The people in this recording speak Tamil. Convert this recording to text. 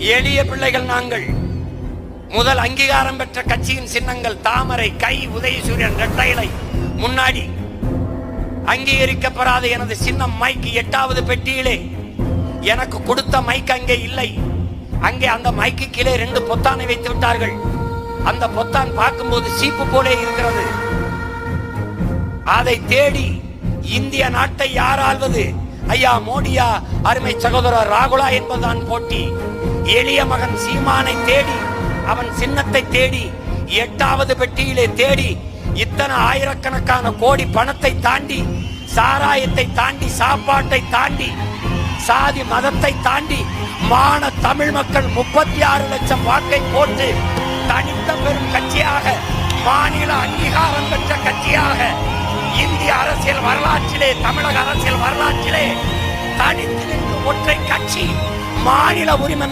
எளிய பிள்ளைகள் நாங்கள். முதல் அங்கீகாரம் பெற்ற கட்சியின் சின்னங்கள் தாமரை, கை, உதயசூரியன், இரட்டை இலை. முன்னாடி அங்கீகரிக்கப்படாத எனது சின்னம் மைக் 8வது பெட்டியிலே. எனக்கு கொடுத்த மைக் அங்கே இல்லை. அங்கே அந்த மைக்கு கீழே 2 பொத்தானை வைத்து விட்டார்கள். அந்த பொத்தான் பார்க்கும்போது சீப்பு போலே இருக்கிறது. அதை தேடி இந்திய நாட்டை யார் ஆள்வது, ஐயா மோடியா, அருமை சகோதரர் ராகுலா என்பதுதான் போட்டி. எளிய மகன் சீமானை தேடி, அவன் சின்னத்தை தேடி 8வது பெட்டியிலே தேடி, இத்தனை ஆயிரக்கணக்கான கோடி பணத்தை தாண்டி, சாராயத்தை தாண்டி, சாப்பாட்டை தாண்டி, சாதி மதத்தை தாண்டி மான தமிழ் மக்கள் 36 லட்சம் வாக்கை போட்டு தனித்த பெரும் கட்சியாக, மாநில அங்கீகாரம் பெற்ற கட்சியாக இந்திய அரசியல் வரலாற்றிலே, தமிழக அரசியல் வரலாற்றிலே தனித்து நின்று ஒற்றை கட்சி மாநில உரிமை